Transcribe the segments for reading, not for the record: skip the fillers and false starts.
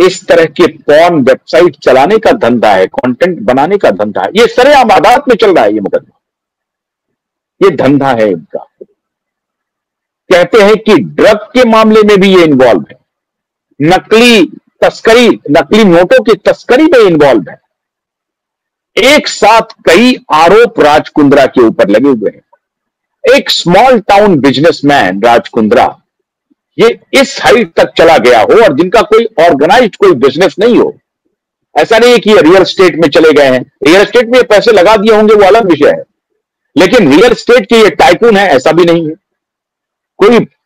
इस तरह के पॉर्न वेबसाइट चलाने का धंधा है, कंटेंट बनाने का धंधा है, ये सरेआम अदालत में चल रहा है ये मुकदमा, ये धंधा है इनका। कहते हैं कि ड्रग के मामले में भी ये इन्वॉल्व है, नकली तस्करी, नकली नोटों की तस्करी में इन्वॉल्व है। एक साथ कई आरोप राज कुंद्रा के ऊपर लगे हुए हैं। एक small town businessman Raj Kundra ये इस हाइट तक चला गया हो और जिनका कोई ऑर्गेनाइज्ड कोई बिजनेस नहीं हो। ऐसा नहीं है कि ये रियल एस्टेट में चले गए हैं, रियल एस्टेट में पैसे लगा दिए होंगे वो अलग विषय है, लेकिन रियल एस्टेट के ये टाइकून है ऐसा भी नहीं है।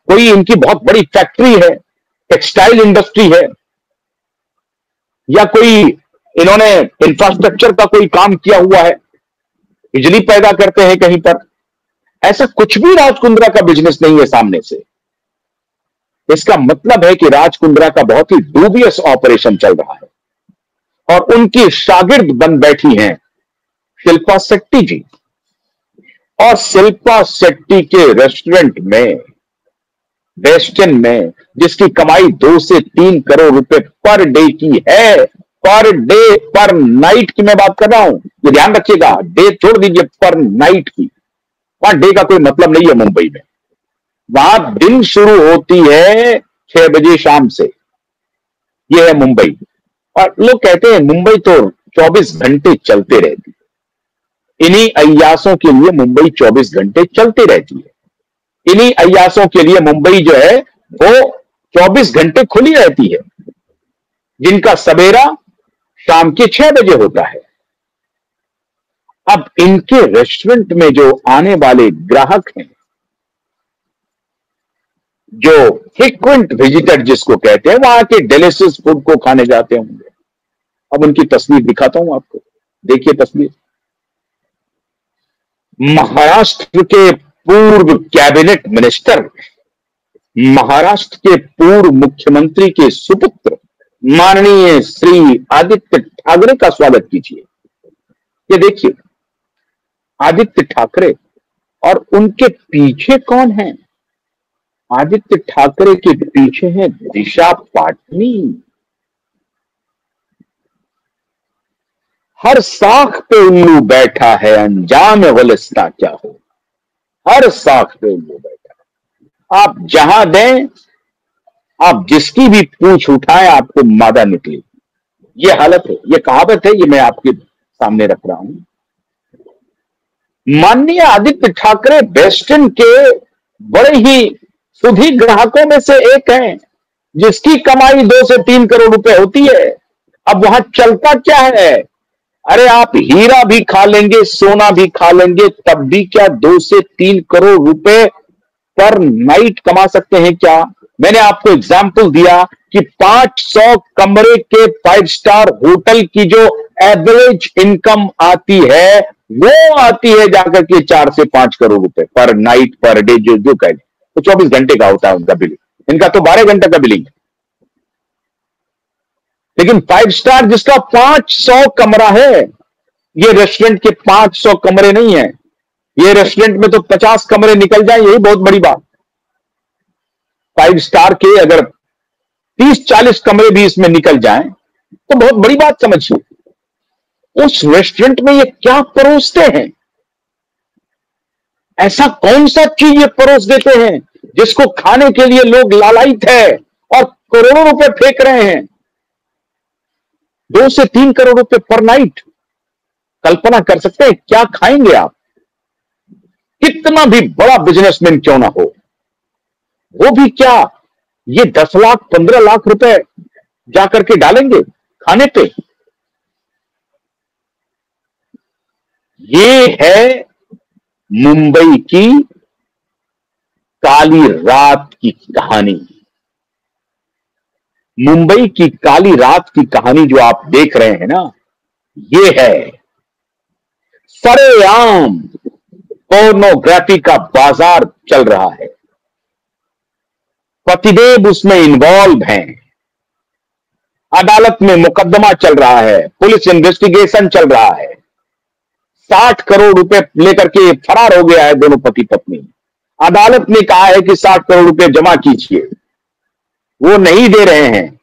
कोई इनकी बहुत बड़ी फैक्ट्री है, टेक्सटाइल इंडस्ट्री है, या कोई इन्होंने इंफ्रास्ट्रक्चर का कोई काम किया हुआ है, बिजली पैदा करते हैं कहीं पर, ऐसा कुछ भी राज कुंद्रा का बिजनेस नहीं है सामने से। इसका मतलब है कि राज कुंद्रा का बहुत ही डूबियस ऑपरेशन चल रहा है और उनकी शागिर्द बन बैठी हैं शिल्पा शेट्टी जी। और शिल्पा शेट्टी के रेस्टोरेंट में, वेस्टर्न में, जिसकी कमाई 2 से 3 करोड़ रुपए पर डे की है, पर डे, पर नाइट की मैं बात कर रहा हूं, ये ध्यान रखिएगा, डे छोड़ दीजिए, पर नाइट की। वहां डे का कोई मतलब नहीं है मुंबई में, वहां दिन शुरू होती है 6 बजे शाम से, ये है मुंबई। और लोग कहते हैं मुंबई तो 24 घंटे चलते रहती है। इन्हीं अय्यासों के लिए मुंबई 24 घंटे चलती रहती है। इन्हीं अय्यासों के लिए मुंबई जो है वो 24 घंटे खुली रहती है, जिनका सवेरा शाम के 6 बजे होता है। अब इनके रेस्टोरेंट में जो आने वाले ग्राहक हैं, जो फ्रीक्वेंट विजिटर जिसको कहते हैं, वहां के डिलीशियस फूड को खाने जाते होंगे। अब उनकी तस्वीर दिखाता हूं आपको, देखिए तस्वीर। महाराष्ट्र के पूर्व कैबिनेट मिनिस्टर, महाराष्ट्र के पूर्व मुख्यमंत्री के सुपुत्र माननीय श्री आदित्य ठाकरे का स्वागत कीजिए। ये देखिए आदित्य ठाकरे, और उनके पीछे कौन है? आदित्य ठाकरे के पीछे है दिशा पाटनी। हर साख पे उल्लू बैठा है, अंजाम गुलिस्तां क्या हो। हर साख पे उल्लू बैठा है, आप जहां दें, आप जिसकी भी पूंछ उठाएं आपको मादा निकले। ये हालत है, ये कहावत है, ये मैं आपके सामने रख रहा हूं। माननीय आदित्य ठाकरे वेस्टर्न के बड़े ही सुधी ग्राहकों में से एक हैं, जिसकी कमाई 2 से 3 करोड़ रुपए होती है। अब वहां चलता क्या है? अरे आप हीरा भी खा लेंगे, सोना भी खा लेंगे, तब भी क्या 2 से 3 करोड़ रुपए पर नाइट कमा सकते हैं क्या? मैंने आपको एग्जाम्पल दिया कि 500 कमरे के 5 स्टार होटल की जो एवरेज इनकम आती है, वो आती है जाकर के 4 से 5 करोड़ रुपए पर नाइट, पर डे, जो कह लें। तो 24 घंटे का होता है उनका बिलिंग, इनका तो 12 घंटे का बिलिंग है। लेकिन 5 स्टार जिसका 500 कमरा है, ये रेस्टोरेंट के 500 कमरे नहीं है। ये रेस्टोरेंट में तो 50 कमरे निकल जाए, यही बहुत बड़ी बात। 5 स्टार के अगर 30-40 कमरे भी इसमें निकल जाएं तो बहुत बड़ी बात समझिए। उस रेस्टोरेंट में ये क्या परोसते हैं? ऐसा कौन सा चीज ये परोस देते हैं जिसको खाने के लिए लोग लालायित है और करोड़ों रुपए फेंक रहे हैं? 2 से 3 करोड़ रुपए पर नाइट। कल्पना कर सकते हैं क्या खाएंगे आप? कितना भी बड़ा बिजनेसमैन क्यों ना हो, वो भी क्या ये 10 लाख 15 लाख रुपए जाकर के डालेंगे खाने पे? ये है मुंबई की काली रात की कहानी। मुंबई की काली रात की कहानी जो आप देख रहे हैं ना, ये है सरेआम पोर्नोग्राफी का बाजार चल रहा है। पतिदेव उसमें इन्वॉल्व हैं। अदालत में मुकदमा चल रहा है, पुलिस इन्वेस्टिगेशन चल रहा है। 60 करोड़ रुपए लेकर के फरार हो गया है दोनों पति पत्नी। अदालत ने कहा है कि 60 करोड़ रुपए जमा कीजिए, वो नहीं दे रहे हैं।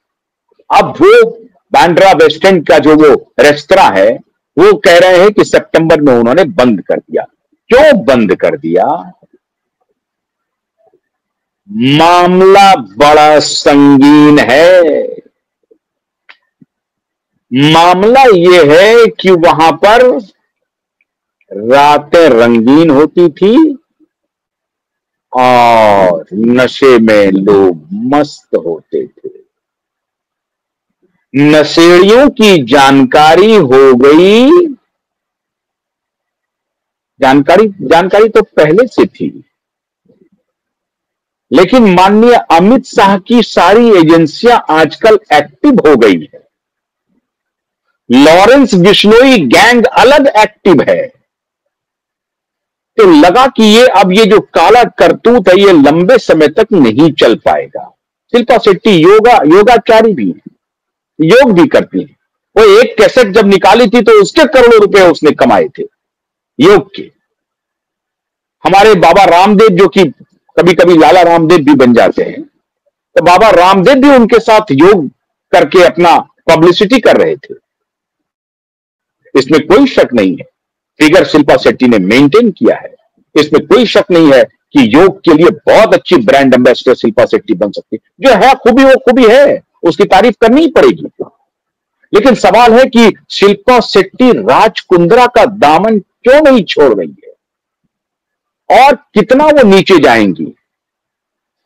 अब वो बांद्रा वेस्ट एंड का जो वो रेस्तरा है, वो कह रहे हैं कि सितंबर में उन्होंने बंद कर दिया। क्यों बंद कर दिया? मामला बड़ा संगीन है। मामला ये है कि वहां पर रातें रंगीन होती थी और नशे में लोग मस्त होते थे। नशेड़ियों की जानकारी हो गई। जानकारी तो पहले से थी, लेकिन माननीय अमित शाह की सारी एजेंसियां आजकल एक्टिव हो गई है। लॉरेंस बिश्नोई गैंग अलग एक्टिव है। तो लगा कि ये जो काला करतूत है, ये लंबे समय तक नहीं चल पाएगा। शिल्पा शेट्टी योगाचारी भी है, योग भी करती है। वो एक कैसेट जब निकाली थी तो उसके करोड़ों रुपए उसने कमाए थे योग के। हमारे बाबा रामदेव, जो कि कभी कभी लाला रामदेव भी बन जाते हैं, तो बाबा रामदेव भी उनके साथ योग करके अपना पब्लिसिटी कर रहे थे। इसमें कोई शक नहीं है, फिगर शिल्पा शेट्टी ने मेंटेन किया है। इसमें कोई शक नहीं है कि योग के लिए बहुत अच्छी ब्रांड एम्बेसडर शिल्पा शेट्टी बन सकती है। जो है खूबी, वो खूबी है, उसकी तारीफ करनी ही पड़ेगी। लेकिन सवाल है कि शिल्पा शेट्टी राज कुंद्रा का दामन क्यों नहीं छोड़ रही है, और कितना वो नीचे जाएंगी,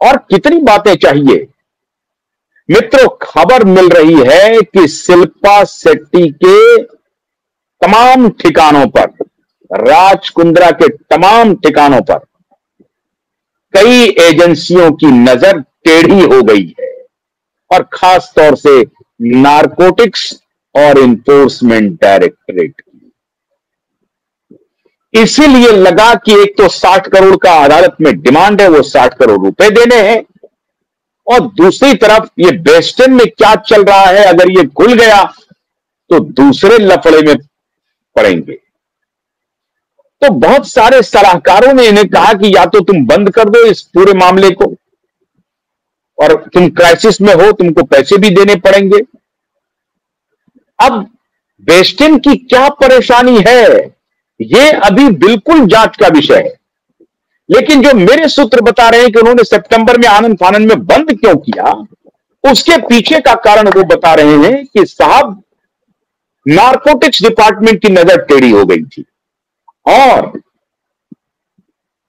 और कितनी बातें चाहिए। मित्रों, खबर मिल रही है कि शिल्पा शेट्टी के तमाम ठिकानों पर, राज कुंद्रा के तमाम ठिकानों पर कई एजेंसियों की नजर टेढ़ी हो गई है, और खास तौर से नारकोटिक्स और इन्फोर्समेंट डायरेक्टरेट की। इसीलिए लगा कि एक तो 60 करोड़ का अदालत में डिमांड है, वो 60 करोड़ रुपए देने हैं, और दूसरी तरफ ये वेस्टर्न में क्या चल रहा है, अगर ये खुल गया तो दूसरे लफड़े में पड़ेंगे। तो बहुत सारे सलाहकारों ने इन्हें कहा कि या तो तुम बंद कर दो इस पूरे मामले को, और तुम क्राइसिस में हो, तुमको पैसे भी देने पड़ेंगे। अब वेस्टर्न की क्या परेशानी है, ये अभी बिल्कुल जांच का विषय है। लेकिन जो मेरे सूत्र बता रहे हैं कि उन्होंने सितंबर में आनंद फानंद में बंद क्यों किया, उसके पीछे का कारण वो बता रहे हैं कि साहब, नारकोटिक्स डिपार्टमेंट की नजर टेढ़ी हो गई थी, और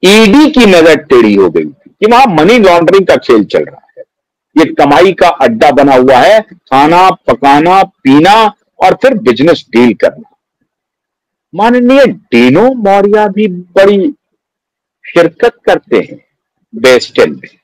ईडी की नजर टेढ़ी हो गई थी कि वहां मनी लॉन्ड्रिंग का खेल चल रहा है। ये कमाई का अड्डा बना हुआ है, खाना पकाना पीना और फिर बिजनेस डील करना। माननीय डीनो मौर्य भी बड़ी शिरकत करते हैं वेस्टर्न में।